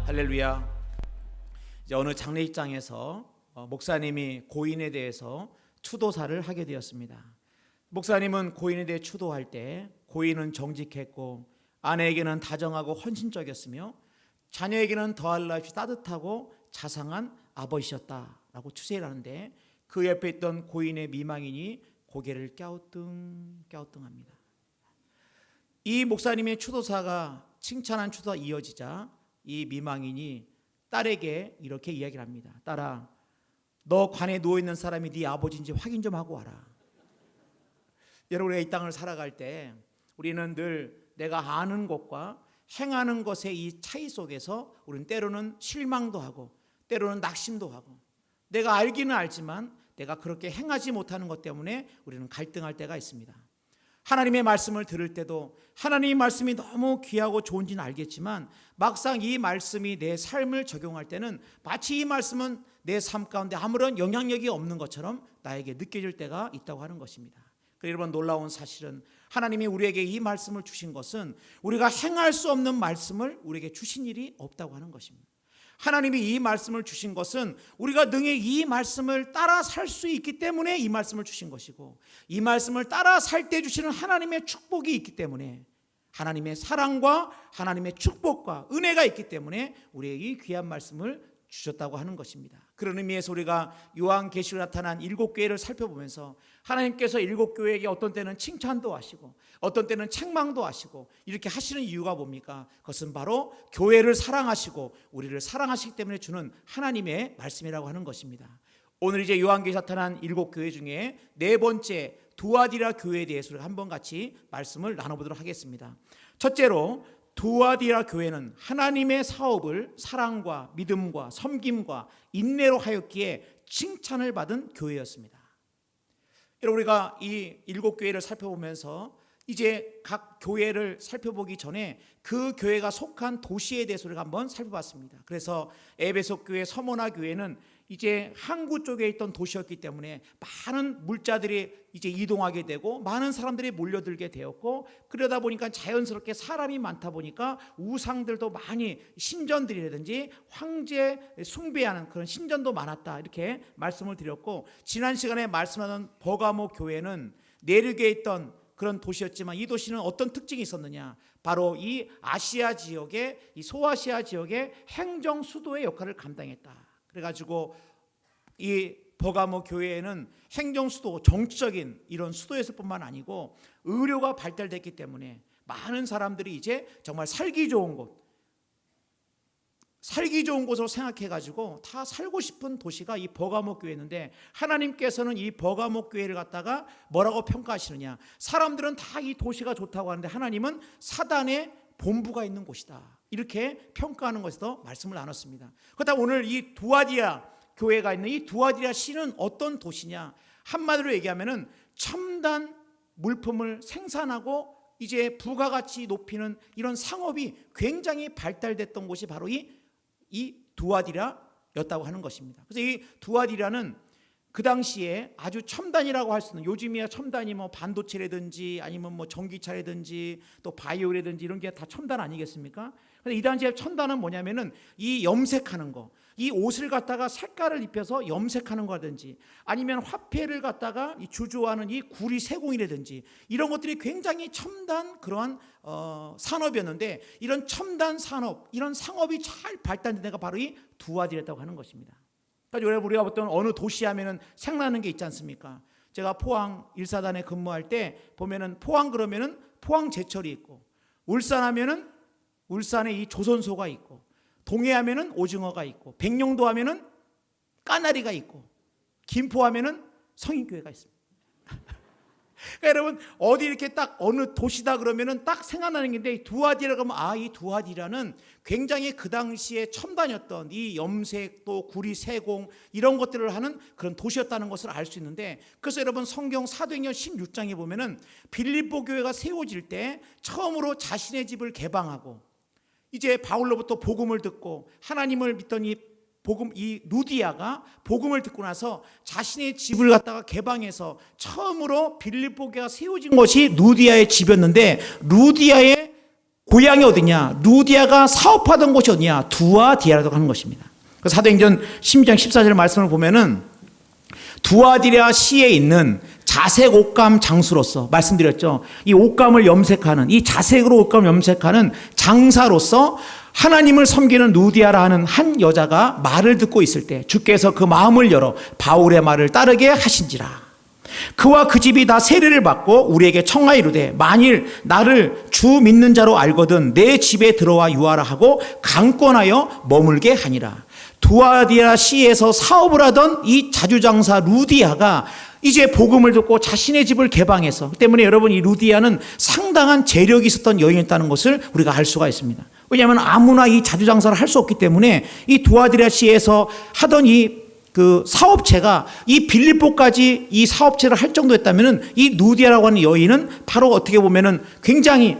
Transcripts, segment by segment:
할렐루야. 이제 어느 장례식장에서 목사님이 고인에 대해서 추도사를 하게 되었습니다. 목사님은 고인에 대해 추도할 때 고인은 정직했고 아내에게는 다정하고 헌신적이었으며 자녀에게는 더할 나위 없이 따뜻하고 자상한 아버지셨다라고 추세를 하는데, 그 옆에 있던 고인의 미망인이 고개를 갸우뚱합니다. 이 목사님의 추도사가 칭찬한 추도가 이어지자 이 미망인이 딸에게 이렇게 이야기를 합니다. 딸아, 너 관에 누워있는 사람이 네 아버지인지 확인 좀 하고 와라. 여러분, 우리가 이 땅을 살아갈 때 우리는 늘 내가 아는 것과 행하는 것의 이 차이 속에서 우리는 때로는 실망도 하고 때로는 낙심도 하고, 내가 알기는 알지만 내가 그렇게 행하지 못하는 것 때문에 우리는 갈등할 때가 있습니다. 하나님의 말씀을 들을 때도 하나님의 말씀이 너무 귀하고 좋은지는 알겠지만 막상 이 말씀이 내 삶을 적용할 때는 마치 이 말씀은 내 삶 가운데 아무런 영향력이 없는 것처럼 나에게 느껴질 때가 있다고 하는 것입니다. 여러분, 놀라운 사실은 하나님이 우리에게 이 말씀을 주신 것은 우리가 행할 수 없는 말씀을 우리에게 주신 일이 없다고 하는 것입니다. 하나님이 이 말씀을 주신 것은 우리가 능히 이 말씀을 따라 살 수 있기 때문에 이 말씀을 주신 것이고, 이 말씀을 따라 살 때 주시는 하나님의 축복이 있기 때문에, 하나님의 사랑과 하나님의 축복과 은혜가 있기 때문에 우리에게 이 귀한 말씀을 주셨다고 하는 것입니다. 그런 의미에서 우리가 요한계시록에 나타난 7교회를 살펴보면서 하나님께서 7교회에게 어떤 때는 칭찬도 하시고 어떤 때는 책망도 하시고 이렇게 하시는 이유가 뭡니까? 그것은 바로 교회를 사랑하시고 우리를 사랑하시기 때문에 주는 하나님의 말씀이라고 하는 것입니다. 오늘 이제 요한계시록에 나타난 7교회 중에 네 번째 두아디라 교회에 대해서 우리가 한번 같이 말씀을 나눠보도록 하겠습니다. 첫째로, 두아디라 교회는 하나님의 사업을 사랑과 믿음과 섬김과 인내로 하였기에 칭찬을 받은 교회였습니다. 여러분, 우리가 이 7교회를 살펴보면서 이제 각 교회를 살펴보기 전에 그 교회가 속한 도시에 대해서 우리가 한번 살펴봤습니다. 그래서 에베소 교회, 서머나 교회는 이제 항구 쪽에 있던 도시였기 때문에 많은 물자들이 이제 이동하게 되고 많은 사람들이 몰려들게 되었고, 그러다 보니까 자연스럽게 사람이 많다 보니까 우상들도 많이, 신전들이라든지 황제 숭배하는 그런 신전도 많았다, 이렇게 말씀을 드렸고, 지난 시간에 말씀하던 버가모 교회는 내륙에 있던 그런 도시였지만 이 도시는 어떤 특징이 있었느냐, 바로 이 아시아 지역의, 이 소아시아 지역의 행정 수도의 역할을 감당했다. 그래가지고 이 버가모 교회에는 행정 수도, 정치적인 이런 수도였을 뿐만 아니고 의료가 발달됐기 때문에 많은 사람들이 이제 정말 살기 좋은 곳으로 생각해가지고 다 살고 싶은 도시가 이 버가모 교회였는데, 하나님께서는 이 버가모 교회를 갖다가 뭐라고 평가하시느냐, 사람들은 다 이 도시가 좋다고 하는데 하나님은 사단의 본부가 있는 곳이다, 이렇게 평가하는 것에서 말씀을 나눴습니다. 그렇다면 오늘 이 두아디라 교회가 있는 이 두아디라 시는 어떤 도시냐, 한마디로 얘기하면은 첨단 물품을 생산하고 이제 부가가치 높이는 이런 상업이 굉장히 발달됐던 곳이 바로 이 두아디라였다고 하는 것입니다. 그래서 이 두아디라는 그 당시에 아주 첨단이라고 할 수 있는, 요즘이야 첨단이 뭐 반도체라든지 아니면 뭐 전기차라든지 또 바이오라든지 이런 게 다 첨단 아니겠습니까? 근데 이 당시에 첨단은 뭐냐면은 이 염색하는 거, 이 옷을 갖다가 색깔을 입혀서 염색하는 거라든지 아니면 화폐를 갖다가 이 주조하는 이 구리 세공이라든지 이런 것들이 굉장히 첨단 그러한 산업이었는데, 이런 첨단 산업, 이런 상업이 잘 발달된 데가 바로 이 두아디라였다고 하는 것입니다. 그러니까 우리가 보통 어느 도시 하면은 생각나는 게 있지 않습니까? 제가 포항 일사단에 근무할 때 보면은 포항 그러면은 포항 제철이 있고, 울산 하면은 울산에 이 조선소가 있고, 동해 하면은 오징어가 있고, 백령도 하면은 까나리가 있고, 김포 하면은 성인교회가 있습니다. 그러니까 여러분, 어디 이렇게 딱 어느 도시다 그러면은 딱 생각나는 게 있는데, 두아디라 그러면 이 두아디라는 굉장히 그 당시에 첨단이었던 이 염색 또 구리 세공 이런 것들을 하는 그런 도시였다는 것을 알 수 있는데, 그래서 여러분 성경 사도행전 16장에 보면은 빌립보 교회가 세워질 때 처음으로 자신의 집을 개방하고 이제 바울로부터 복음을 듣고 하나님을 믿던 이 루디아가 복음을 듣고 나서 자신의 집을 갖다가 개방해서 처음으로 빌립보 교회가 세워진 것이 루디아의 집이었는데, 루디아의 고향이 어디냐? 루디아가 사업하던 곳이 어디냐? 두아디라라고 하는 것입니다. 사도행전 16장 14절 말씀을 보면은 두아디라 시에 있는 자색 옷감 장수로서 말씀드렸죠. 이 옷감을 염색하는, 이 자색으로 옷감을 염색하는 장사로서 하나님을 섬기는 루디아라 하는 한 여자가 말을 듣고 있을 때 주께서 그 마음을 열어 바울의 말을 따르게 하신지라. 그와 그 집이 다 세례를 받고 우리에게 청하이르되 만일 나를 주 믿는 자로 알거든 내 집에 들어와 유하라 하고 강권하여 머물게 하니라. 두아디라 시에서 사업을 하던 이 자주장사 루디아가 이제 복음을 듣고 자신의 집을 개방해서, 그 때문에 여러분 이 루디아는 상당한 재력이 있었던 여인이었다는 것을 우리가 알 수가 있습니다. 왜냐하면 아무나 이 자주장사를 할 수 없기 때문에 이 두아디라 시에서 하던 그 사업체가 이 빌립보까지 이 사업체를 할 정도였다면은 이 루디아라고 하는 여인은 바로 어떻게 보면은 굉장히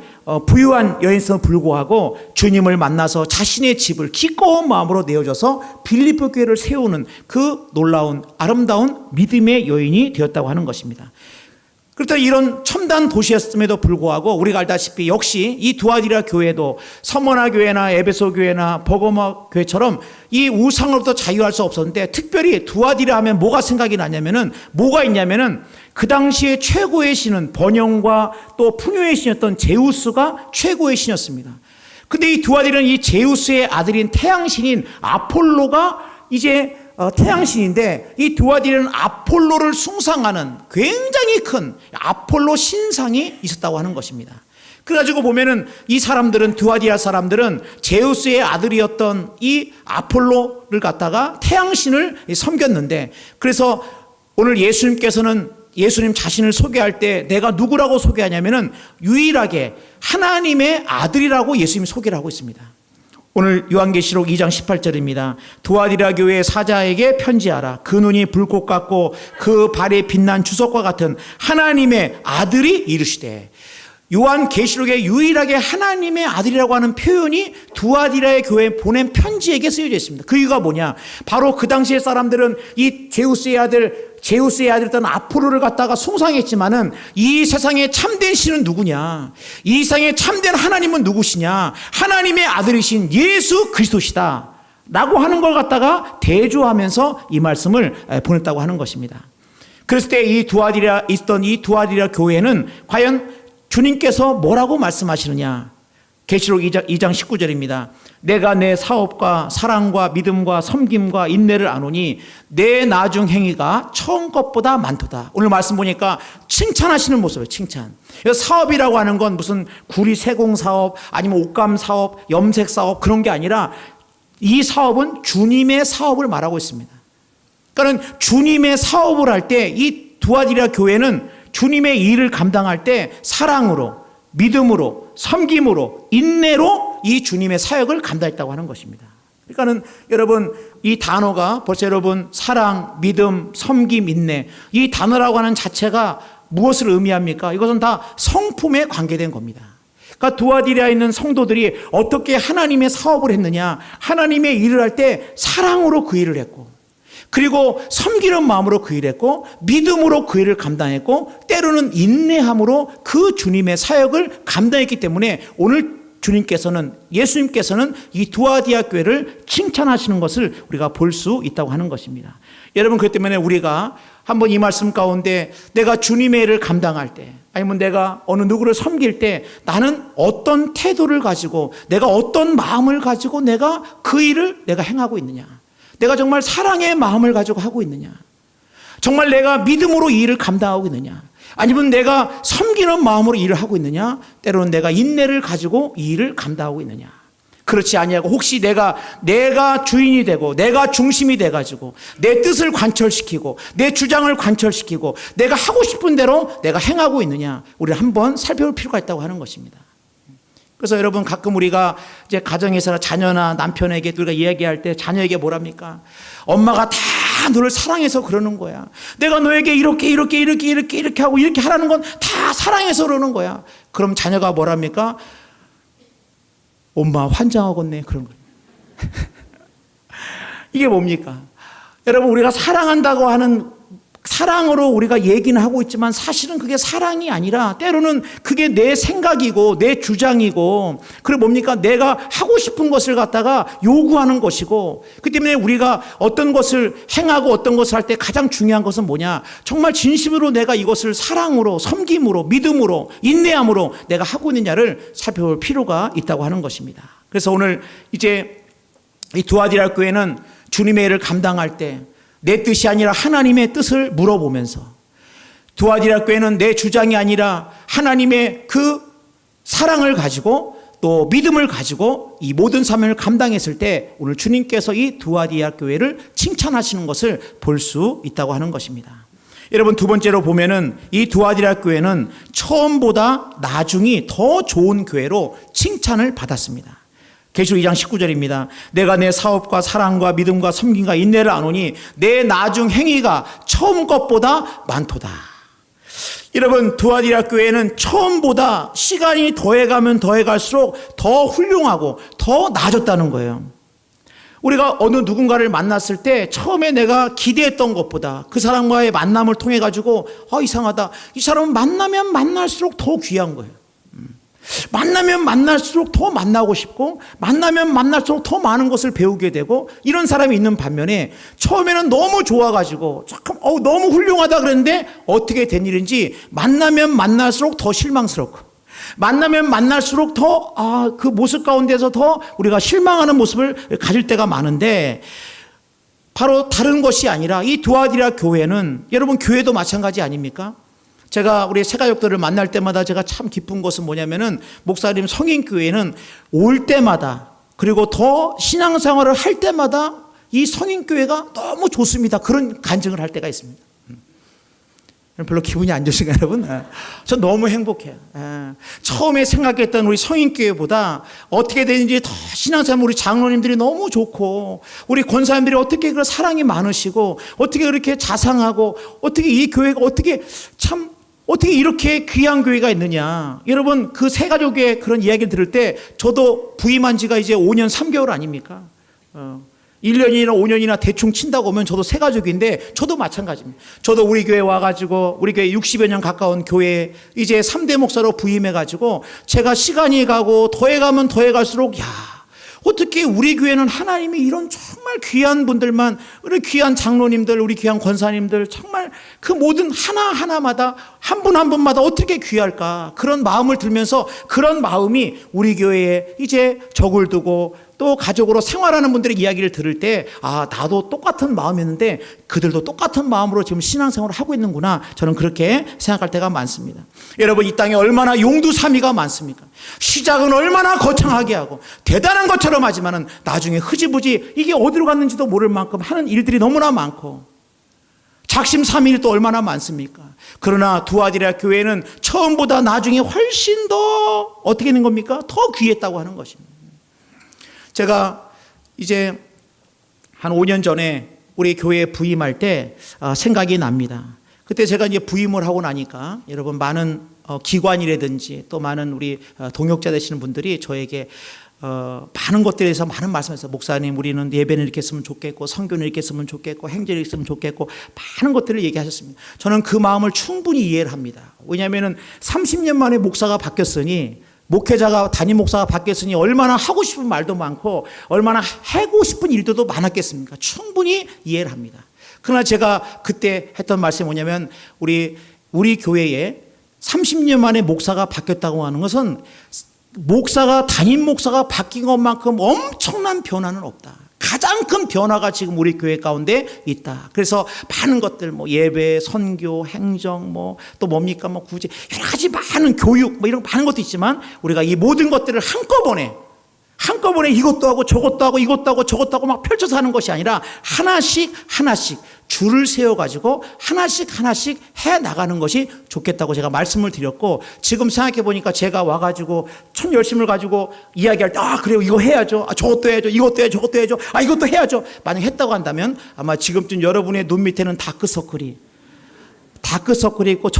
부유한 여인성을 불구하고 주님을 만나서 자신의 집을 기꺼운 마음으로 내어줘서 빌립보 교회를 세우는 그 놀라운 아름다운 믿음의 여인이 되었다고 하는 것입니다. 그렇다 이런 첨단 도시였음에도 불구하고 우리가 알다시피 역시 이 두아디라 교회도 서머나 교회나 에베소 교회나 버가모 교회처럼 이 우상으로부터 자유할 수 없었는데, 특별히 두아디라 하면 뭐가 생각이 나냐면은 뭐가 있냐면은 그 당시에 최고의 신은 번영과 또 풍요의 신이었던 제우스가 최고의 신이었습니다. 근데 이 두아디라는 이 제우스의 아들인 태양신인 아폴로가 이제 태양신인데, 이 두아디라는 아폴로를 숭상하는 굉장히 큰 아폴로 신상이 있었다고 하는 것입니다. 그래가지고 보면은 이 사람들은, 두아디라 사람들은 제우스의 아들이었던 이 아폴로를 갖다가 태양신을 섬겼는데, 그래서 오늘 예수님께서는 예수님 자신을 소개할 때 내가 누구라고 소개하냐면은 유일하게 하나님의 아들이라고 예수님이 소개를 하고 있습니다. 오늘 요한계시록 2장 18절입니다. 두아디라 교회 사자에게 편지하라. 그 눈이 불꽃 같고 그 발에 빛난 주석과 같은 하나님의 아들이 이르시되. 요한계시록에 유일하게 하나님의 아들이라고 하는 표현이 두아디라의 교회에 보낸 편지에게 쓰여져 있습니다. 그 이유가 뭐냐? 바로 그 당시의 사람들은 이 제우스의 아들이었던 아폴로를 갖다가 숭상했지만은 이 세상에 참된 신은 누구냐? 이 세상에 참된 하나님은 누구시냐? 하나님의 아들이신 예수 그리스도시다 라고 하는 걸 갖다가 대조하면서 이 말씀을 보냈다고 하는 것입니다. 그랬을 때 이 두아디라 있던 이 두아디라 교회는 과연 주님께서 뭐라고 말씀하시느냐? 계시록 2장 19절입니다. 내가 내 사업과 사랑과 믿음과 섬김과 인내를 아노니 내 나중 행위가 처음 것보다 많도다. 오늘 말씀 보니까 칭찬하시는 모습이에요. 칭찬. 사업이라고 하는 건 무슨 구리 세공 사업 아니면 옷감 사업, 염색 사업 그런 게 아니라 이 사업은 주님의 사업을 말하고 있습니다. 그러니까 주님의 사업을 할 때 이 두아디라 교회는 주님의 일을 감당할 때 사랑으로, 믿음으로, 섬김으로, 인내로 이 주님의 사역을 감당했다고 하는 것입니다. 그러니까는 여러분 이 단어가 벌써 여러분 사랑, 믿음, 섬김, 인내 이 단어라고 하는 자체가 무엇을 의미합니까? 이것은 다 성품에 관계된 겁니다. 그러니까 두아디라에 있는 성도들이 어떻게 하나님의 사업을 했느냐? 하나님의 일을 할 때 사랑으로 그 일을 했고, 그리고 섬기는 마음으로 그 일을 했고, 믿음으로 그 일을 감당했고, 때로는 인내함으로 그 주님의 사역을 감당했기 때문에 오늘 주님께서는, 예수님께서는 이 두아디라 교회를 칭찬하시는 것을 우리가 볼 수 있다고 하는 것입니다. 여러분, 그렇기 때문에 우리가 한번 이 말씀 가운데 내가 주님의 일을 감당할 때, 아니면 내가 어느 누구를 섬길 때 나는 어떤 태도를 가지고, 내가 어떤 마음을 가지고 내가 그 일을 내가 행하고 있느냐? 내가 정말 사랑의 마음을 가지고 하고 있느냐? 정말 내가 믿음으로 이 일을 감당하고 있느냐? 아니면 내가 섬기는 마음으로 일을 하고 있느냐? 때로는 내가 인내를 가지고 이 일을 감당하고 있느냐? 그렇지 아니하고 혹시 내가 주인이 되고 내가 중심이 돼가지고 내 뜻을 관철시키고 내 주장을 관철시키고 내가 하고 싶은 대로 내가 행하고 있느냐? 우리를 한번 살펴볼 필요가 있다고 하는 것입니다. 그래서 여러분 가끔 우리가 이제 가정에서나 자녀나 남편에게 우리가 이야기할 때 자녀에게 뭐랍니까? 엄마가 다 너를 사랑해서 그러는 거야. 내가 너에게 이렇게 하고 이렇게 하라는 건 다 사랑해서 그러는 거야. 그럼 자녀가 뭐랍니까? 엄마 환장하겠네 그런 거예요. 이게 뭡니까? 여러분 우리가 사랑한다고 하는 사랑으로 우리가 얘기는 하고 있지만 사실은 그게 사랑이 아니라 때로는 그게 내 생각이고 내 주장이고, 그리고 뭡니까? 내가 하고 싶은 것을 갖다가 요구하는 것이고, 그 때문에 우리가 어떤 것을 행하고 어떤 것을 할 때 가장 중요한 것은 뭐냐? 정말 진심으로 내가 이것을 사랑으로, 섬김으로, 믿음으로, 인내함으로 내가 하고 있느냐를 살펴볼 필요가 있다고 하는 것입니다. 그래서 오늘 이제 이 두아디라 교회는 주님의 일을 감당할 때 내 뜻이 아니라 하나님의 뜻을 물어보면서, 두아디라 교회는 내 주장이 아니라 하나님의 그 사랑을 가지고 또 믿음을 가지고 이 모든 사명을 감당했을 때 오늘 주님께서 이 두아디라 교회를 칭찬하시는 것을 볼 수 있다고 하는 것입니다. 여러분, 두 번째로 보면은 이 두아디라 교회는 처음보다 나중이 더 좋은 교회로 칭찬을 받았습니다. 계시록 2장 19절입니다. 내가 내 사업과 사랑과 믿음과 섬김과 인내를 아노니 내 나중 행위가 처음 것보다 많도다. 여러분, 두아디라 교회는 처음보다 시간이 더해가면 더해갈수록 더 훌륭하고 더 나아졌다는 거예요. 우리가 어느 누군가를 만났을 때 처음에 내가 기대했던 것보다 그 사람과의 만남을 통해 가지고 이상하다, 이 사람은 만나면 만날수록 더 귀한 거예요. 만나면 만날수록 더 만나고 싶고, 만나면 만날수록 더 많은 것을 배우게 되고, 이런 사람이 있는 반면에 처음에는 너무 좋아가지고 조금 너무 훌륭하다 그랬는데 어떻게 된 일인지 만나면 만날수록 더 실망스럽고, 만나면 만날수록 더 그 모습 가운데서 더 우리가 실망하는 모습을 가질 때가 많은데, 바로 다른 것이 아니라 이 두아디라 교회는, 여러분 교회도 마찬가지 아닙니까? 제가 우리 새가족들을 만날 때마다 제가 참 기쁜 것은 뭐냐면은, 목사님 성인교회는 올 때마다, 그리고 더 신앙생활을 할 때마다 이 성인교회가 너무 좋습니다. 그런 간증을 할 때가 있습니다. 별로 기분이 안 좋으신가요, 여러분? 전 너무 행복해요. 처음에 생각했던 우리 성인교회보다 어떻게 되는지 더 신앙생활, 우리 장로님들이 너무 좋고, 우리 권사님들이 어떻게 그 사랑이 많으시고, 어떻게 그렇게 자상하고, 어떻게 이 교회가 어떻게 이렇게 귀한 교회가 있느냐. 여러분, 그 새 가족의 그런 이야기를 들을 때 저도 부임한 지가 이제 5년 3개월 아닙니까? 1년이나 5년이나 대충 친다고 하면 저도 새 가족인데, 저도 마찬가지입니다. 저도 우리 교회 와가지고, 우리 교회 60여 년 가까운 교회에 이제 3대 목사로 부임해가지고, 제가 시간이 가고 더해가면 더해갈수록, 어떻게 우리 교회는 하나님이 이런 정말 귀한 분들만, 우리 귀한 장로님들, 우리 귀한 권사님들, 정말 그 모든 하나하나마다 한 분 한 분마다 어떻게 귀할까, 그런 마음을 들면서, 그런 마음이 우리 교회에 이제 적을 두고 또 가족으로 생활하는 분들의 이야기를 들을 때, 나도 똑같은 마음이었는데 그들도 똑같은 마음으로 지금 신앙생활을 하고 있는구나, 저는 그렇게 생각할 때가 많습니다. 여러분, 이 땅에 얼마나 용두사미가 많습니까? 시작은 얼마나 거창하게 하고 대단한 것처럼 하지만은 나중에 흐지부지 이게 어디로 갔는지도 모를 만큼 하는 일들이 너무나 많고, 작심삼일이 또 얼마나 많습니까? 그러나 두아디라 교회는 처음보다 나중에 훨씬 더 어떻게 된 겁니까? 더 귀했다고 하는 것입니다. 제가 이제 한 5년 전에 우리 교회에 부임할 때 생각이 납니다. 그때 제가 이제 부임을 하고 나니까 여러분, 많은 기관이라든지 또 많은 우리 동역자 되시는 분들이 저에게 많은 것들에 대해서 많은 말씀을 했어요. 목사님, 우리는 예배는 이렇게 했으면 좋겠고, 성교는 이렇게 했으면 좋겠고, 행제를 이렇게 했으면 좋겠고, 많은 것들을 얘기하셨습니다. 저는 그 마음을 충분히 이해를 합니다. 왜냐하면 30년 만에 목사가 바뀌었으니, 목회자가, 담임 목사가 바뀌었으니 얼마나 하고 싶은 말도 많고 얼마나 하고 싶은 일들도 많았겠습니까? 충분히 이해를 합니다. 그러나 제가 그때 했던 말씀이 뭐냐면, 우리 교회에 30년 만에 목사가 바뀌었다고 하는 것은 목사가, 담임 목사가 바뀐 것만큼 엄청난 변화는 없다. 가장 큰 변화가 지금 우리 교회 가운데 있다. 그래서 많은 것들, 예배, 선교, 행정, 또 뭡니까, 구제, 여러 가지 많은 교육, 이런 많은 것도 있지만, 우리가 이 모든 것들을 한꺼번에 이것도 하고 저것도 하고 이것도 하고 저것도 하고 막 펼쳐서 하는 것이 아니라 하나씩 줄을 세워가지고 하나씩 해 나가는 것이 좋겠다고 제가 말씀을 드렸고, 지금 생각해 보니까 제가 와가지고 참 열심을 가지고 이야기할 때, 그래요, 이거 해야죠, 저것도 해야죠, 이것도 해야죠, 저것도 해야죠, 이것도 해야죠. 만약 했다고 한다면 아마 지금쯤 여러분의 눈 밑에는 다크서클이 있고,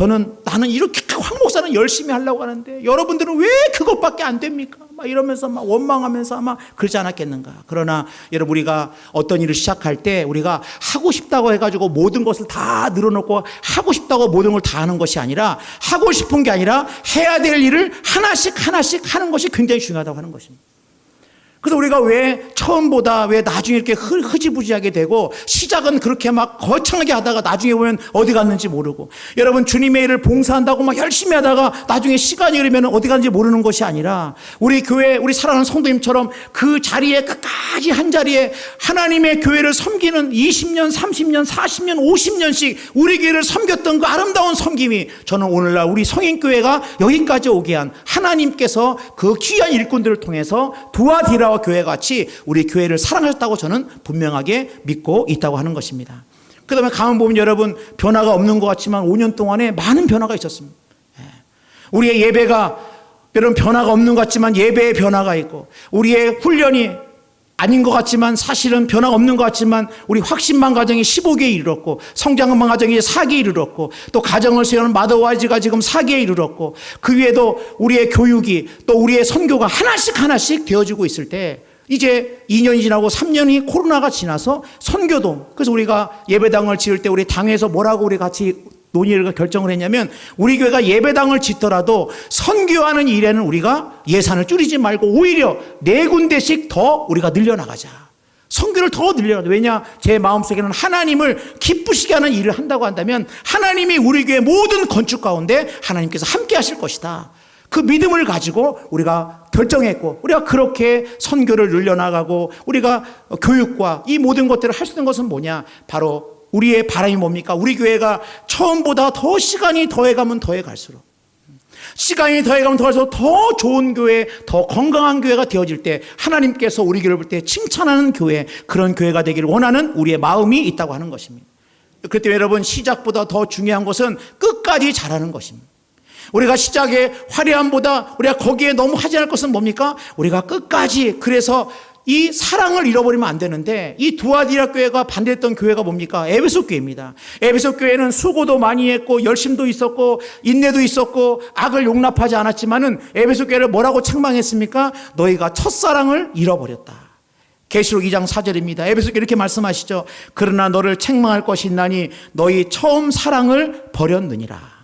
나는 이렇게 황 목사는 열심히 하려고 하는데 여러분들은 왜 그것밖에 안 됩니까? 막 이러면서 막 원망하면서 아마 그러지 않았겠는가. 그러나 여러분, 우리가 어떤 일을 시작할 때 우리가 하고 싶다고 해가지고 모든 것을 다 늘어놓고 하고 싶다고 모든 걸 다 하는 것이 아니라, 하고 싶은 게 아니라 해야 될 일을 하나씩 하는 것이 굉장히 중요하다고 하는 것입니다. 그래서 우리가 왜 처음보다 왜 나중에 이렇게 흐지부지하게 되고, 시작은 그렇게 막 거창하게 하다가 나중에 보면 어디 갔는지 모르고, 여러분 주님의 일을 봉사한다고 막 열심히 하다가 나중에 시간이 흐르면 어디 갔는지 모르는 것이 아니라, 우리 교회, 우리 사랑하는 성도님처럼 그 자리에 끝까지 한 자리에 하나님의 교회를 섬기는 20년, 30년, 40년, 50년씩 우리 교회를 섬겼던 그 아름다운 섬김이, 저는 오늘날 우리 성인교회가 여기까지 오게 한 하나님께서 그 귀한 일꾼들을 통해서 두아디라 교회 같이 우리 교회를 사랑하셨다고 저는 분명하게 믿고 있다고 하는 것입니다. 그 다음에 가만 보면 여러분, 변화가 없는 것 같지만 5년 동안에 많은 변화가 있었습니다. 우리의 예배가 여러분 변화가 없는 것 같지만 예배의 변화가 있고, 우리의 훈련이 아닌 것 같지만 사실은 변화가 없는 것 같지만 우리 확신만 가정이 15개에 이르렀고, 성장만 가정이 4개에 이르렀고, 또 가정을 세우는 마더와이즈가 지금 4개에 이르렀고, 그 위에도 우리의 교육이, 또 우리의 선교가 하나씩 되어지고 있을 때, 이제 2년이 지나고 3년이 코로나가 지나서 선교도, 그래서 우리가 예배당을 지을 때 우리 당에서 뭐라고 우리 같이 논의를 결정을 했냐면, 우리 교회가 예배당을 짓더라도 선교하는 일에는 우리가 예산을 줄이지 말고 오히려 4군데씩 더 우리가 늘려나가자. 선교를 더 늘려나가자. 왜냐? 제 마음속에는 하나님을 기쁘시게 하는 일을 한다고 한다면 하나님이 우리 교회 모든 건축 가운데 하나님께서 함께 하실 것이다. 그 믿음을 가지고 우리가 결정했고, 우리가 그렇게 선교를 늘려나가고 우리가 교육과 이 모든 것들을 할 수 있는 것은 뭐냐? 바로 우리의 바람이 뭡니까? 우리 교회가 처음보다 더 시간이 더해가면 더해갈수록, 시간이 더해가면 더할수록 더 좋은 교회, 더 건강한 교회가 되어질 때 하나님께서 우리 교회를 볼 때 칭찬하는 교회, 그런 교회가 되기를 원하는 우리의 마음이 있다고 하는 것입니다. 그렇기 때문에 여러분, 시작보다 더 중요한 것은 끝까지 잘하는 것입니다. 우리가 시작의 화려함보다 우리가 거기에 너무 하지 않을 것은 뭡니까? 우리가 끝까지, 그래서 이 사랑을 잃어버리면 안 되는데, 이 두아디라 교회가 반대했던 교회가 뭡니까? 에베소 교회입니다. 에베소 교회는 수고도 많이 했고 열심도 있었고 인내도 있었고 악을 용납하지 않았지만은 에베소 교회를 뭐라고 책망했습니까? 너희가 첫사랑을 잃어버렸다. 계시록 2장 4절입니다. 에베소 교회 이렇게 말씀하시죠. 그러나 너를 책망할 것이 있나니 너희 처음 사랑을 버렸느니라.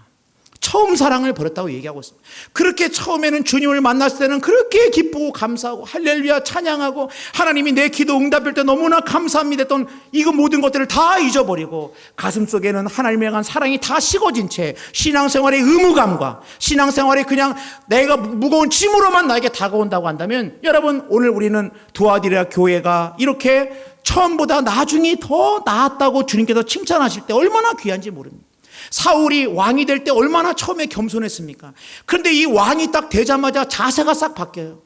처음 사랑을 버렸다고 얘기하고 있습니다. 그렇게 처음에는 주님을 만났을 때는 그렇게 기쁘고 감사하고 할렐루야 찬양하고 하나님이 내 기도 응답할 때 너무나 감사합니다 했던 이거 모든 것들을 다 잊어버리고, 가슴속에는 하나님에 대한 사랑이 다 식어진 채 신앙생활의 의무감과 신앙생활이 그냥 내가 무거운 짐으로만 나에게 다가온다고 한다면, 여러분 오늘 우리는 두아디라 교회가 이렇게 처음보다 나중이 더 나았다고 주님께서 칭찬하실 때 얼마나 귀한지 모릅니다. 사울이 왕이 될 때 얼마나 처음에 겸손했습니까? 그런데 이 왕이 딱 되자마자 자세가 싹 바뀌어요.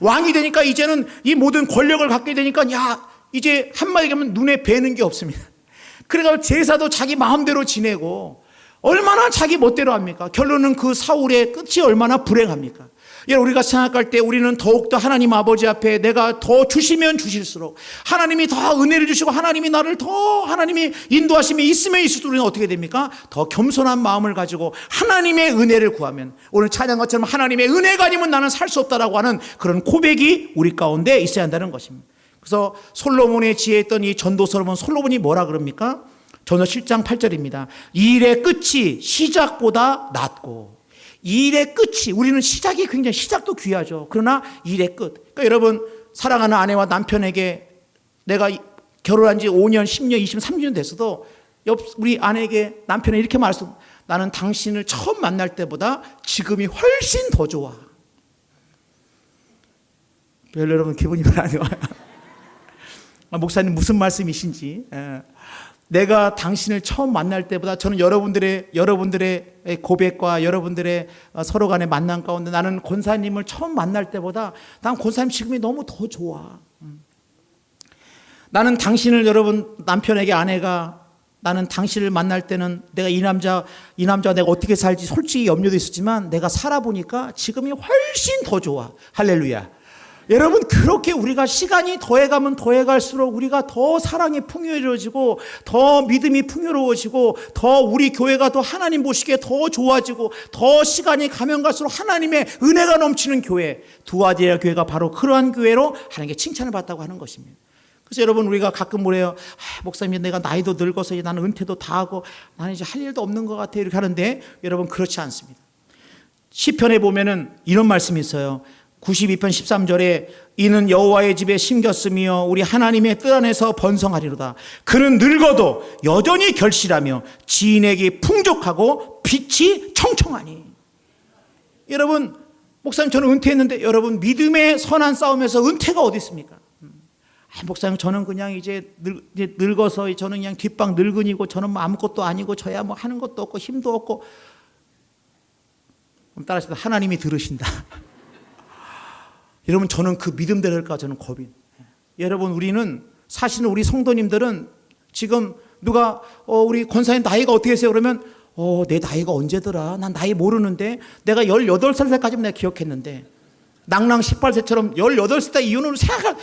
왕이 되니까 이제는 이 모든 권력을 갖게 되니까, 야, 이제 한마디 하면 눈에 뵈는 게 없습니다. 그래서 제사도 자기 마음대로 지내고 얼마나 자기 멋대로 합니까? 결론은 그 사울의 끝이 얼마나 불행합니까? 우리가 생각할 때 우리는 더욱더 하나님 아버지 앞에 내가 더 주시면 주실수록 하나님이 더 은혜를 주시고 하나님이 나를 더 하나님이 인도하심이 있으면 있을수록 우리는 어떻게 됩니까? 더 겸손한 마음을 가지고 하나님의 은혜를 구하면, 오늘 찬양 것처럼 하나님의 은혜가 아니면 나는 살 수 없다라고 하는 그런 고백이 우리 가운데 있어야 한다는 것입니다. 그래서 솔로몬의 지혜에 있던 이 전도서로는 솔로몬이 뭐라 그럽니까? 전서 7장 8절입니다. 일의 끝이 시작보다 낫고. 일의 끝이, 우리는 시작이 굉장히, 시작도 귀하죠. 그러나 일의 끝. 그러니까 여러분, 사랑하는 아내와 남편에게 내가 결혼한 지 5년, 10년, 20년, 30년 됐어도 우리 아내에게 남편이 이렇게 말했어. 나는 당신을 처음 만날 때보다 지금이 훨씬 더 좋아. 별로 여러분 기분이 안 좋아요. 목사님 무슨 말씀이신지. 내가 당신을 처음 만날 때보다 저는 여러분들의 고백과 여러분들의 서로 간의 만남 가운데 나는 권사님을 처음 만날 때보다 난 권사님 지금이 너무 더 좋아. 나는 당신을, 여러분 남편에게 아내가, 나는 당신을 만날 때는 내가 이 남자 내가 어떻게 살지 솔직히 염려도 있었지만 내가 살아보니까 지금이 훨씬 더 좋아. 할렐루야. 여러분, 그렇게 우리가 시간이 더해가면 더해갈수록 우리가 더 사랑이 풍요로워지고 더 믿음이 풍요로워지고 더 우리 교회가 더 하나님 보시기에 더 좋아지고 더 시간이 가면 갈수록 하나님의 은혜가 넘치는 교회, 두아디라 교회가 바로 그러한 교회로 하나님께 칭찬을 받다고 하는 것입니다. 그래서 여러분, 우리가 가끔 뭐래요? 목사님, 내가 나이도 늙어서 나는 은퇴도 다 하고 나는 이제 할 일도 없는 것 같아요, 이렇게 하는데 여러분, 그렇지 않습니다. 시편에 보면은 이런 말씀이 있어요. 92편 13절에 이는 여호와의 집에 심겼으며 우리 하나님의 뜰 안에서 번성하리로다. 그는 늙어도 여전히 결실하며 진액이 풍족하고 빛이 청청하니. 여러분, 목사님 저는 은퇴했는데, 여러분, 믿음의 선한 싸움에서 은퇴가 어디 있습니까? 목사님 저는 그냥 이제 늙어서 저는 그냥 뒷방 늙은이고 저는 뭐 아무것도 아니고 저야 뭐 하는 것도 없고 힘도 없고. 그럼 따라서 하나님이 들으신다. 여러분, 저는 그 믿음대로 할까 저는 겁이. 여러분, 우리는 사실은 우리 성도님들은 지금 누가 우리 권사님 나이가 어떻게 되세요? 그러면 내 나이가 언제더라? 난 나이 모르는데 내가 18살 때까지는 내가 기억했는데 낭랑 18세처럼 18살 때 이후는 생각.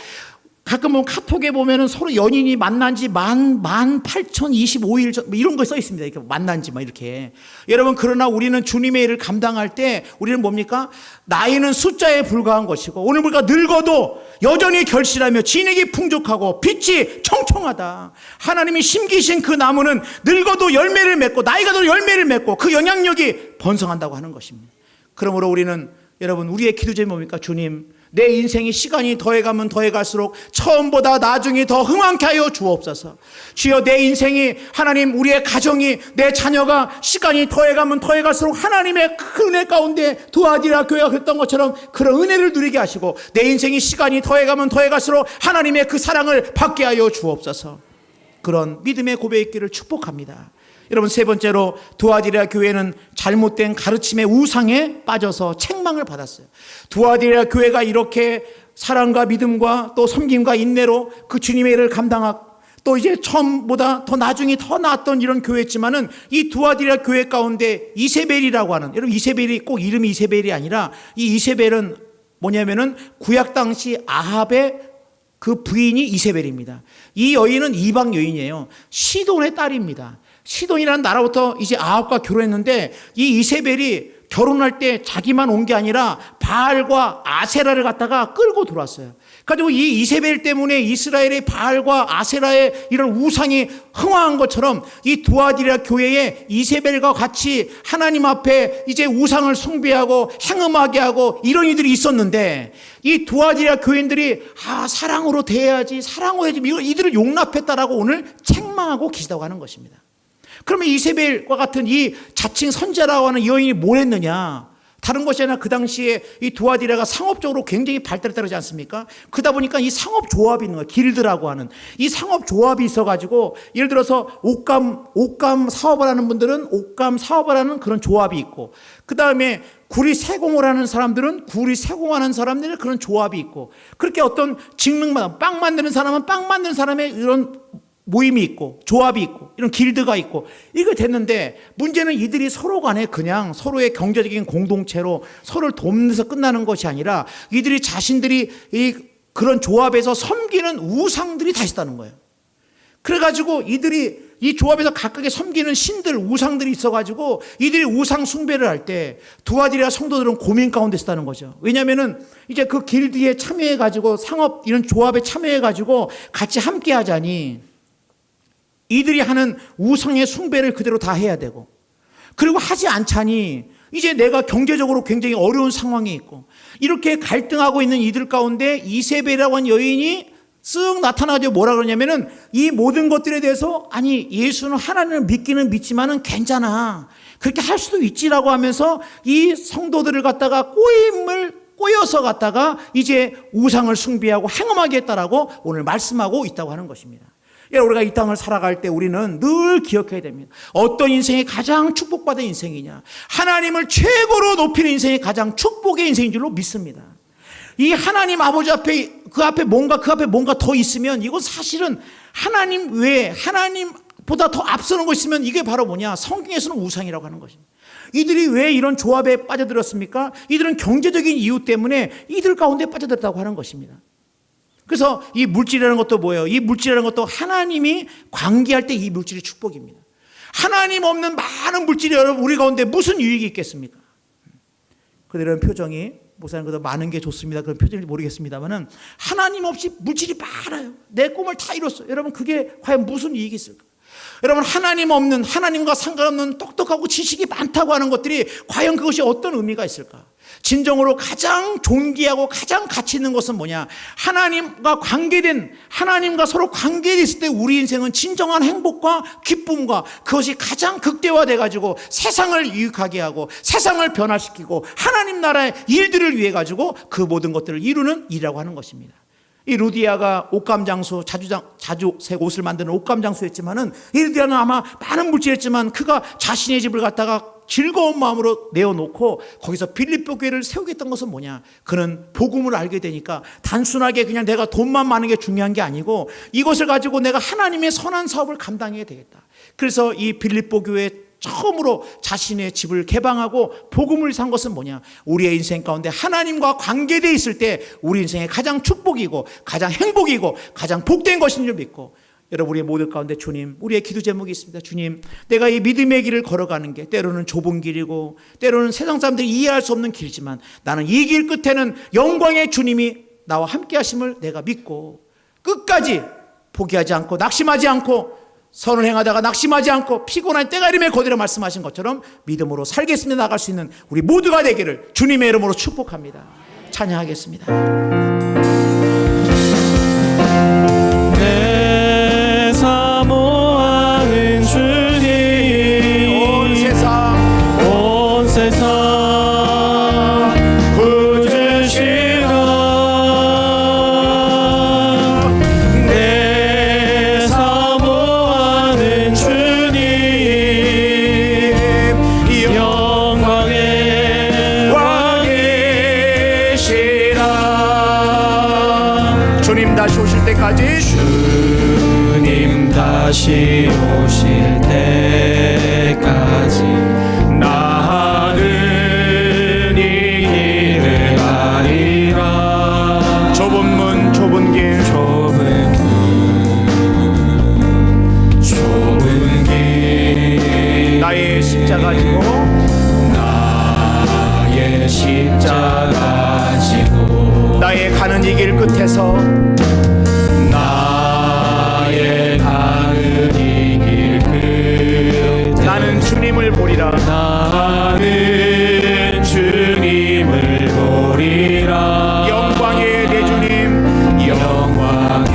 가끔 보면 카톡에 보면은 서로 연인이 만난 지 18,025일 전, 뭐 이런 거 써 있습니다. 이렇게 만난 지 막 이렇게. 여러분, 그러나 우리는 주님의 일을 감당할 때 우리는 뭡니까? 나이는 숫자에 불과한 것이고 오늘 우리가 늙어도 여전히 결실하며 진액이 풍족하고 빛이 청청하다. 하나님이 심기신 그 나무는 늙어도 열매를 맺고 나이가 들어 열매를 맺고 그 영향력이 번성한다고 하는 것입니다. 그러므로 우리는 여러분, 우리의 기도 제목이 뭡니까? 주님, 내 인생이 시간이 더해가면 더해갈수록 처음보다 나중이 더 흥황케 하여 주옵소서. 주여, 내 인생이, 하나님, 우리의 가정이, 내 자녀가 시간이 더해가면 더해갈수록 하나님의 큰 은혜 가운데 두아디라 교회가 그랬던 것처럼 그런 은혜를 누리게 하시고 내 인생이 시간이 더해가면 더해갈수록 하나님의 그 사랑을 받게 하여 주옵소서. 그런 믿음의 고백이 있기를 축복합니다. 여러분, 세 번째로 두아디라 교회는 잘못된 가르침의 우상에 빠져서 책망을 받았어요. 두아디라 교회가 이렇게 사랑과 믿음과 또 섬김과 인내로 그 주님의 일을 감당하고 또 이제 처음보다 더 나중에 더 나았던 이런 교회였지만은 이 두아디라 교회 가운데 이세벨이라고 하는, 여러분, 이세벨이 꼭 이름이 이세벨이 아니라 이 이세벨은 뭐냐면은 구약 당시 아합의 그 부인이 이세벨입니다. 이 여인은 이방 여인이에요. 시돈의 딸입니다. 시돈이라는 나라부터 이제 아합과 결혼했는데 이 이세벨이 결혼할 때 자기만 온 게 아니라 바알과 아세라를 갖다가 끌고 들어왔어요. 그리고 이 이세벨 때문에 이스라엘의 바알과 아세라의 이런 우상이 흥황한 것처럼 이 두아디라 교회에 이세벨과 같이 하나님 앞에 이제 우상을 숭배하고 행음하게 하고 이런 이들이 있었는데 이 두아디라 교인들이 사랑으로 대해야지, 사랑으로 해야지, 이들을 용납했다라고 오늘 책망하고 계시다고 하는 것입니다. 그러면 이세벨과 같은 이 자칭 선자라고 하는 여인이 뭘 했느냐? 다른 것이 아니라 그 당시에 이 두아디라가 상업적으로 굉장히 발달했다고 하지 않습니까? 그러다 보니까 이 상업조합이 있는 거예요. 길드라고 하는 이 상업조합이 있어가지고, 예를 들어서 옷감 사업을 하는 분들은 옷감 사업을 하는 그런 조합이 있고, 그 다음에 구리 세공을 하는 사람들은 구리 세공하는 사람들의 그런 조합이 있고, 그렇게 어떤 직능마다 빵 만드는 사람은 빵 만드는 사람의 이런 모임이 있고 조합이 있고 이런 길드가 있고 이거 됐는데, 문제는 이들이 서로 간에 그냥 서로의 경제적인 공동체로 서로를 돕는데서 끝나는 것이 아니라 이들이 자신들이 이 그런 조합에서 섬기는 우상들이 다 있다는 거예요. 그래가지고 이들이 이 조합에서 각각의 섬기는 신들, 우상들이 있어가지고 이들이 우상 숭배를 할 때 두아디라 성도들은 고민 가운데 있다는 거죠. 왜냐면은 이제 그 길드에 참여해가지고 상업 이런 조합에 참여해가지고 같이 함께 하자니 이들이 하는 우상의 숭배를 그대로 다 해야 되고, 그리고 하지 않자니 이제 내가 경제적으로 굉장히 어려운 상황에 있고, 이렇게 갈등하고 있는 이들 가운데 이세벨이라고 하는 여인이 쓱 나타나가지고 뭐라 그러냐면은 이 모든 것들에 대해서, 아니 예수는 하나님을 믿기는 믿지만은 괜찮아, 그렇게 할 수도 있지라고 하면서 이 성도들을 갖다가 꼬여서 갖다가 이제 우상을 숭배하고 행음하게 했다라고 오늘 말씀하고 있다고 하는 것입니다. 우리가 이 땅을 살아갈 때 우리는 늘 기억해야 됩니다. 어떤 인생이 가장 축복받은 인생이냐? 하나님을 최고로 높이는 인생이 가장 축복의 인생인 줄로 믿습니다. 이 하나님 아버지 앞에 그 앞에 뭔가 더 있으면 이건 사실은 하나님 외에 하나님보다 더 앞서는 거 있으면 이게 바로 뭐냐? 성경에서는 우상이라고 하는 것입니다. 이들이 왜 이런 조합에 빠져들었습니까? 이들은 경제적인 이유 때문에 이들 가운데 빠져들었다고 하는 것입니다. 그래서 이 물질이라는 것도 뭐예요? 이 물질이라는 것도 하나님이 관계할 때 이 물질이 축복입니다. 하나님 없는 많은 물질이 여러분 우리 가운데 무슨 유익이 있겠습니까? 그들은 표정이 목사님 그래도 많은 게 좋습니다. 그런 표정인지 모르겠습니다만은 하나님 없이 물질이 많아요. 내 꿈을 다 이뤘어. 여러분 그게 과연 무슨 이익이 있을까? 여러분 하나님 없는 하나님과 상관없는 똑똑하고 지식이 많다고 하는 것들이 과연 그것이 어떤 의미가 있을까? 진정으로 가장 존귀하고 가장 가치 있는 것은 뭐냐? 하나님과 관계된 하나님과 서로 관계됐을 때 우리 인생은 진정한 행복과 기쁨과 그것이 가장 극대화돼 가지고 세상을 유익하게 하고 세상을 변화시키고 하나님 나라의 일들을 위해 가지고 그 모든 것들을 이루는 일이라고 하는 것입니다. 이 루디아가 옷감 장수 자주색 옷을 만드는 옷감 장수였지만은 이 루디아는 아마 많은 물질했지만 그가 자신의 집을 갖다가 즐거운 마음으로 내어놓고 거기서 빌립보 교회를 세우겠다는 것은 뭐냐? 그는 복음을 알게 되니까 단순하게 그냥 내가 돈만 많은 게 중요한 게 아니고 이것을 가지고 내가 하나님의 선한 사업을 감당해야 되겠다. 그래서 이 빌립보 교회 처음으로 자신의 집을 개방하고 복음을 산 것은 뭐냐? 우리의 인생 가운데 하나님과 관계되어 있을 때 우리 인생의 가장 축복이고 가장 행복이고 가장 복된 것인 줄 믿고, 여러분 우리의 모두 가운데 주님, 우리의 기도 제목이 있습니다. 주님, 내가 이 믿음의 길을 걸어가는 게 때로는 좁은 길이고 때로는 세상 사람들이 이해할 수 없는 길이지만 나는 이 길 끝에는 영광의 주님이 나와 함께 하심을 내가 믿고 끝까지 포기하지 않고 낙심하지 않고 선을 행하다가 낙심하지 않고 피곤한 때가 이름에 거두려 말씀하신 것처럼 믿음으로 살겠습니다 나갈 수 있는 우리 모두가 되기를 주님의 이름으로 축복합니다. 찬양하겠습니다. 내 사모하는 주님, 온 세상 주님 다시 오실 때까지 나는 이 길을 가리라. 좁은 문 좁은 길 좁은 길 나의 십자가 지고 나의 십자가 지고 나의 가는 이 길 끝에서 나는 주님을 보리라. 나는 주님을 보리라. 영광의 내 주님, 영광의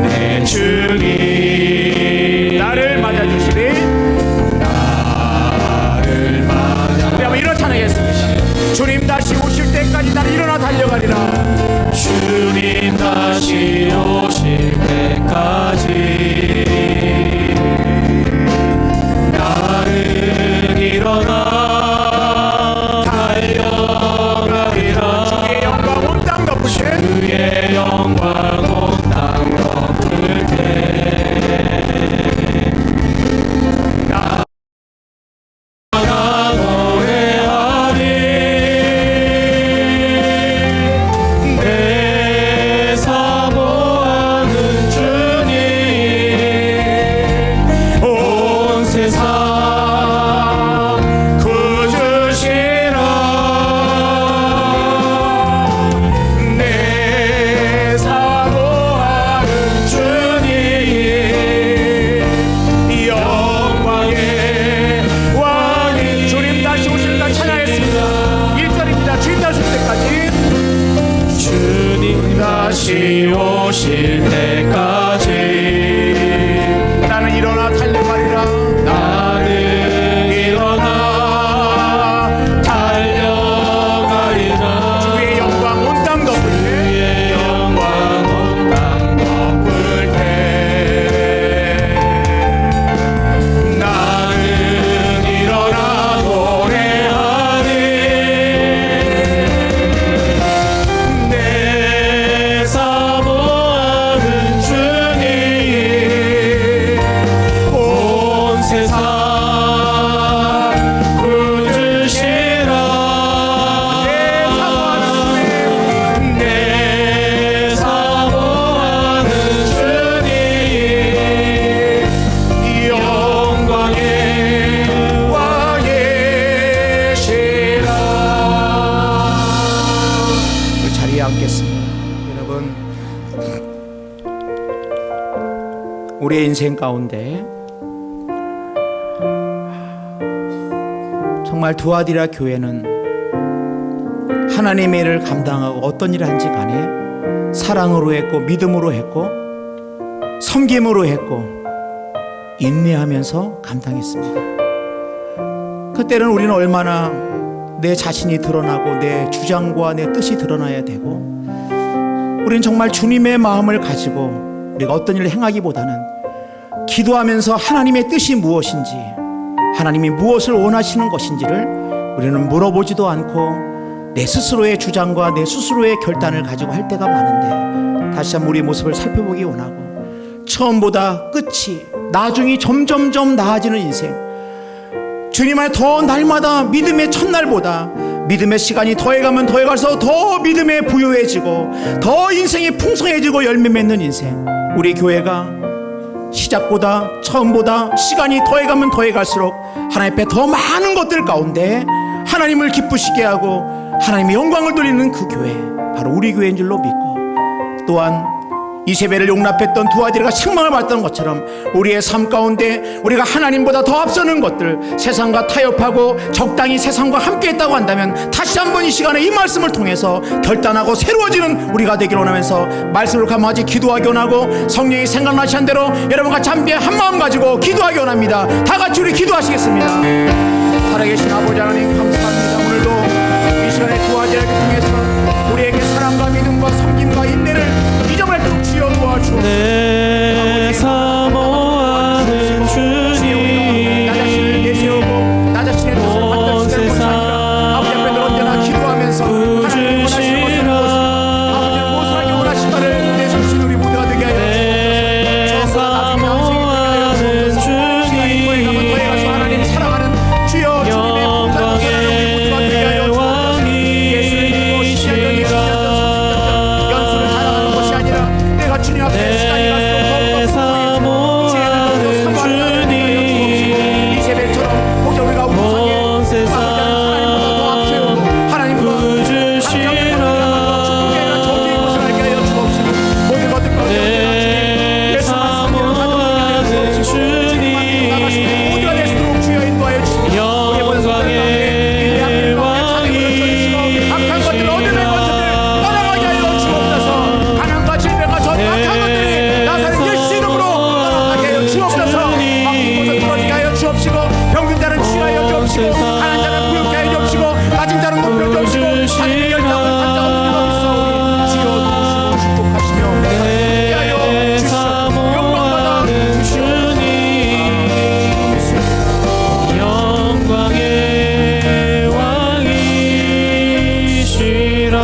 내 주님 나를 맞아주시리. 나를 맞아. 우리 한번 이런 찬양했습니다. 주님 다시 오실 때까지 나는 일어나 달려가리라. 주님 다시 오실 때까지 나는 일어나 달려가리라. 주의 영광 온 땅 덮을 때 주의 영광 온 땅 덮을 때 나가 노래하리. 내 사모하는 주님, 온 세상 다시 오실 때까지 나는 일어나 달려가리라. 나는 일어나 달려가리라. 주의 영광 온 땅 덮을 때 주의 영광 온 땅 덮을 때 나는 일어나 노래하리. 내 사모하는 주 우리의 인생 가운데 정말 두아디라 교회는 하나님의 일을 감당하고 어떤 일을 한지 간에 사랑으로 했고 믿음으로 했고 섬김으로 했고 인내하면서 감당했습니다. 그때는 우리는 얼마나 내 자신이 드러나고 내 주장과 내 뜻이 드러나야 되고 우리는 정말 주님의 마음을 가지고 우리가 어떤 일을 행하기보다는 기도하면서 하나님의 뜻이 무엇인지 하나님이 무엇을 원하시는 것인지를 우리는 물어보지도 않고 내 스스로의 주장과 내 스스로의 결단을 가지고 할 때가 많은데 다시 한번 우리의 모습을 살펴보기 원하고 처음보다 끝이 나중이 점점점 나아지는 인생 주님 안에 더 날마다 믿음의 첫날보다 믿음의 시간이 더해가면 더해갈수록 더 믿음에 부유해지고 더 인생이 풍성해지고 열매 맺는 인생 우리 교회가 시작보다 처음보다 시간이 더해가면 더해갈수록 하나님 앞에 더 많은 것들 가운데 하나님을 기쁘시게 하고 하나님의 영광을 돌리는 그 교회 바로 우리 교회인 줄로 믿고 또한 이세벨을 용납했던 두아디라가 책망을 받았던 것처럼 우리의 삶 가운데 우리가 하나님보다 더 앞서는 것들 세상과 타협하고 적당히 세상과 함께했다고 한다면 다시 한번 이 시간에 이 말씀을 통해서 결단하고 새로워지는 우리가 되기를 원하면서 말씀을 감하지 기도하기 원하고 성령이 생각나시는 대로 여러분 같이 함께 한마음 가지고 기도하기 원합니다. 다 같이 우리 기도하시겠습니다. 살아계신 아버지 하나님 감사합니다. 오늘도 이 시간에 두아디라를 통해서 우리에게 사랑과 믿음과 섬김과 인내를 잊어버렸도록 주여 도와주옵소서. 내 사모하는 주님 나 자신을 내세우고 나 자신의 뜻을 받들 시대를 못하니까 아버지 앞에 늘 언제나 기도하면서 하나님 원하시는 것을 아버지는 무엇을 하기 원하실까를 내세우신 우리 모두가 되게 하여 주옵소서. 사모하는 시간이 더해가면 더해가서 하나님 사랑하는 주여 주님의 공산을 우리 모두가 되게 하여 주옵소서. 예수를 믿고 10년 전 20년 전 30년 전 연수를 자랑하는 것이 아니라 내가 주님 앞에 시간이 갈수록 더욱더 풍성해지고 지혜들도 사모하는 이세벨처럼 혹시 우리가 우상에 하나님보다 더 앞세우고 하나님보다 하나님보다 축복이 아니라 저주인 것을 알게 하여 주옵시고 모든 것들 가운데 예수만 섬기는 가정을 하여 주옵시고 주님만 믿고 나가시는 모두가 될 수 있도록 주여 인도하여 주시고 우리의 모든 사람들 가운데 악한 것들 어둠의 것들을 떠나가게 하여 주옵소서. 가난과 질병과 전 악한 것들이 나사렛 예수 이름으로 떠나가게 하여 주옵소서. 막힌 곳을 풀어지게 하여 주옵시고 병든 자는 치유하여 주옵시고 가난 자는 부유케 하여 주옵시고 낮은 자는 높여 주옵시고 하나님의 열정을 받자 없는 없사오니 주여 도우시고 축복하시며 함께 하여 주시옵소서. 영광받아 주시옵소서. 영광의 왕이시라.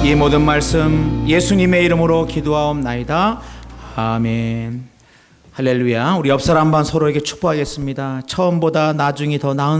이 모든 말씀 예수님의 이름으로 기도하옵나이다. 아멘. 할렐루야. 우리 옆 사람 반 서로에게 축복하겠습니다. 처음보다 나중이 더 나은